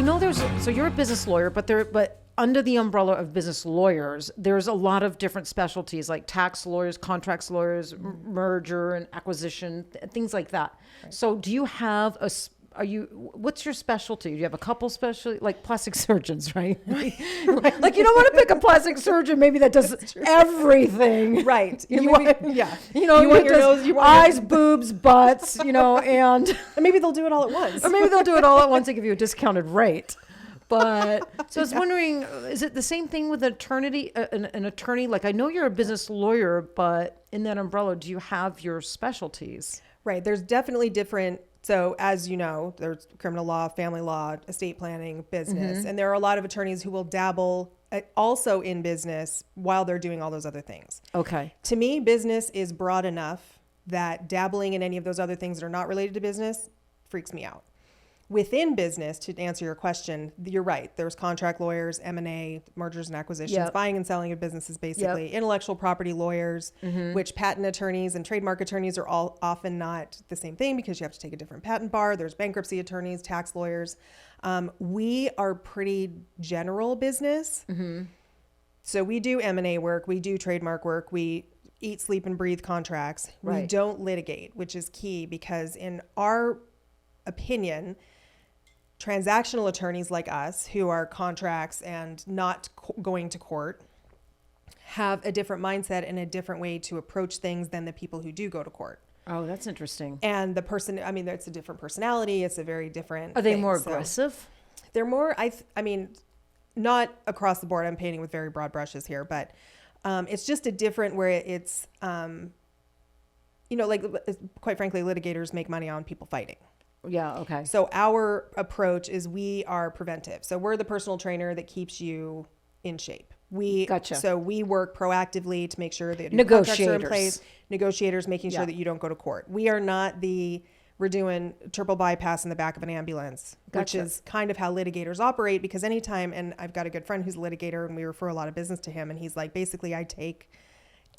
know so you're a business lawyer, but under the umbrella of business lawyers, there's a lot of different specialties like tax lawyers, contracts lawyers, merger and acquisition, things like that. Right. So do you have what's your specialty? Do you have a couple specialty, like plastic surgeons, right? Like you don't want to pick a plastic surgeon maybe that does everything. Right. You want your nose, eyes, boobs, butts, and maybe they'll do it all at once. Or maybe they'll do it all at once and give you a discounted rate. But so I was wondering, is it the same thing with an attorney? Like, I know you're a business lawyer, but in that umbrella, do you have your specialties? Right. There's definitely different. So as you know, there's criminal law, family law, estate planning, business. And there are a lot of attorneys who will dabble also in business while they're doing all those other things. Okay. To me, business is broad enough that dabbling in any of those other things that are not related to business freaks me out. Within business, to answer your question, you're right. There's contract lawyers, M&A, mergers and acquisitions, buying and selling of businesses, basically. Intellectual property lawyers, which patent attorneys and trademark attorneys are all often not the same thing because you have to take a different patent bar. There's bankruptcy attorneys, tax lawyers. We are pretty general business. So we do M&A work. We do trademark work. We eat, sleep, and breathe contracts. Right. We don't litigate, which is key because in our opinion, transactional attorneys like us who are contracts and not going to court have a different mindset and a different way to approach things than the people who do go to court. Oh, that's interesting. And the person, it's a different personality. It's a very different Are they thing. more aggressive? They're more, not across the board. I'm painting with very broad brushes here, but it's just a different where it's, quite frankly, litigators make money on people fighting. Yeah. Okay. So our approach is we are preventive. So we're the personal trainer that keeps you in shape. Gotcha. So we work proactively to make sure that contracts are in place. Negotiators making sure that you don't go to court. We are not we're doing triple bypass in the back of an ambulance, which is kind of how litigators operate because anytime, and I've got a good friend who's a litigator and we refer a lot of business to him and he's like, basically I take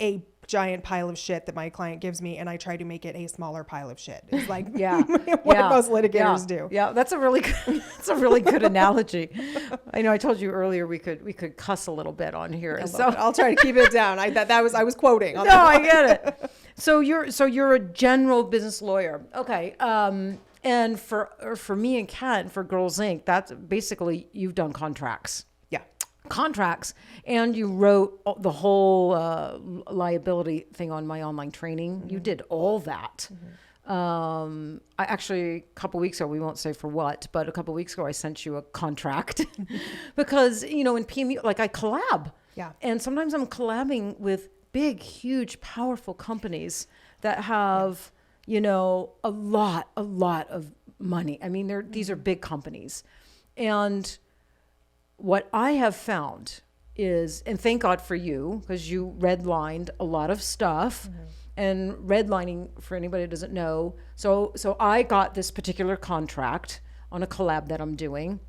a giant pile of shit that my client gives me and I try to make it a smaller pile of shit. It's like what most litigators do. Yeah, that's a really good analogy. I know I told you earlier we could cuss a little bit on here. So I'll try to keep it down. I was quoting. No, I get it. So you're a general business lawyer. Okay. And for me and Kat, for Girlz Inc., that's basically you've done contracts. Contracts, and you wrote the whole liability thing on my online training. You did all that. I actually, a couple weeks ago, we won't say for what, but a couple weeks ago I sent you a contract because, in PMU, like I collab. Yeah. And sometimes I'm collabing with big, huge, powerful companies that have, a lot of money. I mean, these are big companies. And what I have found is, and thank God for you, because you redlined a lot of stuff. And redlining, for anybody who doesn't know, so I got this particular contract on a collab that I'm doing.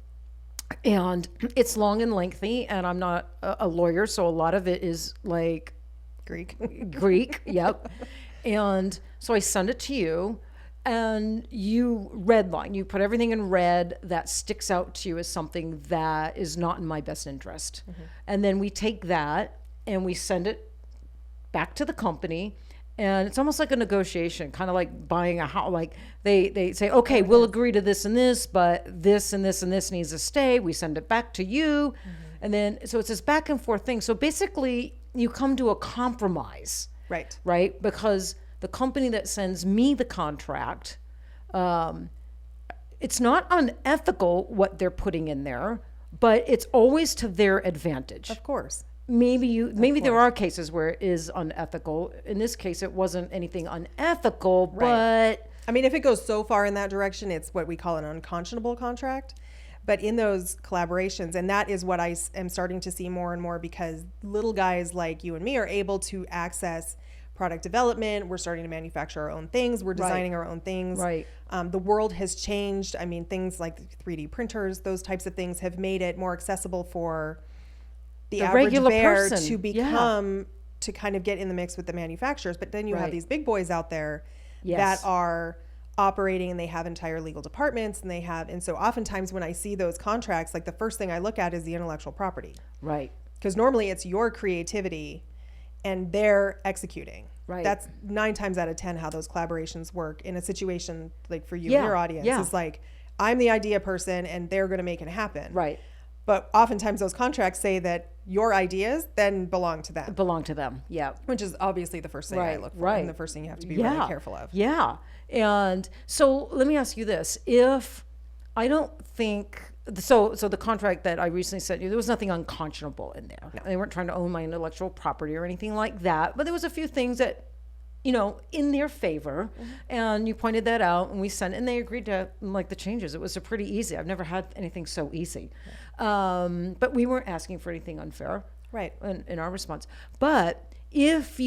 And it's long and lengthy, and I'm not a lawyer, so a lot of it is like Greek, yep. And so I send it to you. And you redline, you put everything in red that sticks out to you as something that is not in my best interest. And then we take that and we send it back to the company. And it's almost like a negotiation, kind of like buying a house. Like they say, okay, we'll agree to this and this, but this and this and this needs to stay. We send it back to you. And then, so it's this back and forth thing. So basically you come to a compromise. Right? Because the company that sends me the contract, it's not unethical what they're putting in there, but it's always to their advantage. Of course. Maybe there are cases where it is unethical. In this case, it wasn't anything unethical, but if it goes so far in that direction, it's what we call an unconscionable contract. But in those collaborations, and that is what I am starting to see more and more because little guys like you and me are able to access product development. We're starting to manufacture our own things. We're designing our own things. Right. The world has changed. Things like 3D printers, those types of things have made it more accessible for the average regular bear person to become, to kind of get in the mix with the manufacturers. But then you have these big boys out there that are operating, and they have entire legal departments, and so oftentimes when I see those contracts, like the first thing I look at is the intellectual property. Right. Because normally it's your creativity and they're executing. Right. That's 9 times out of 10 how those collaborations work in a situation like for you Yeah. and your audience. Yeah. It's like, I'm the idea person and they're going to make it happen. Right. But oftentimes those contracts say that your ideas then belong to them, Belong to them. Yeah. which is obviously the first thing I Right, look for right. and the first thing you have to be really careful of. Yeah. And so let me ask you this. If I don't think so the contract that I recently sent you, there was nothing unconscionable in there. No. They weren't trying to own my intellectual property or anything like that. But there was a few things that, in their favor. Mm-hmm. And you pointed that out, and we sent, and they agreed to like the changes. It was a pretty easy. I've never had anything so easy. Right. But we weren't asking for anything unfair. Right. In our response. But if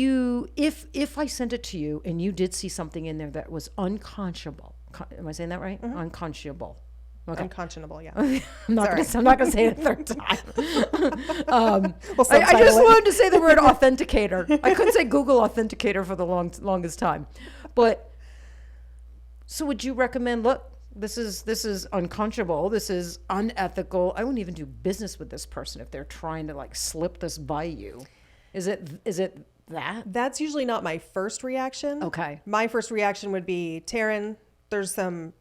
I sent it to you and you did see something in there that was unconscionable, am I saying that right? Mm-hmm. Unconscionable. Okay. Unconscionable, yeah. I'm not going to say it a third time. We'll I just wanted to say the word authenticator. I couldn't say Google authenticator for the longest time. But so would you recommend, look, this is unconscionable. This is unethical. I wouldn't even do business with this person if they're trying to like slip this by you. Is it that? That's usually not my first reaction. Okay. My first reaction would be, Teryn, there's some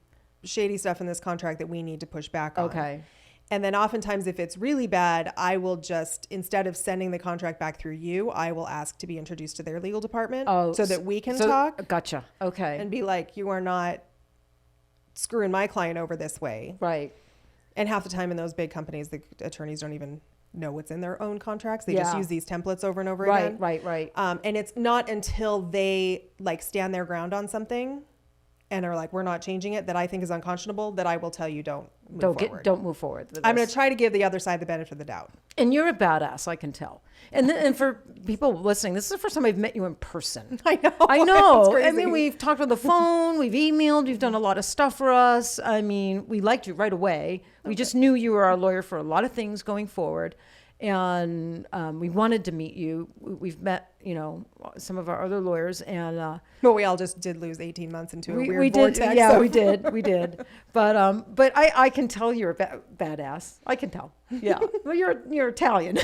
shady stuff in this contract that we need to push back on. Okay. And then oftentimes if it's really bad, I will just, instead of sending the contract back through you, I will ask to be introduced to their legal department so that we can talk. Gotcha. Okay. And be like, you are not screwing my client over this way. Right. And half the time in those big companies, the attorneys don't even know what's in their own contracts. They just use these templates over and over again. Right. And it's not until they like stand their ground on something and are like, we're not changing it, that I think is unconscionable, that I will tell you don't move forward. with I'm going this. to try to give the other side the benefit of the doubt. And you're a badass, I can tell. And for people listening, this is the first time I've met you in person. I know. It's I crazy. mean, we've talked on the phone, we've emailed, you've done a lot of stuff for us. I mean, we liked you right away. Okay. We just knew you were our lawyer for a lot of things going forward. And we wanted to meet you. We've met, some of our other lawyers, and but we all just did lose 18 months into a weird we vortex. did, yeah, we did. But I can tell you're a badass. I can tell. Yeah. Well, you're Italian.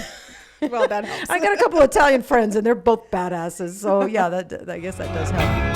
Well, that helps. I got a couple of Italian friends, and they're both badasses. So yeah, I guess that does help.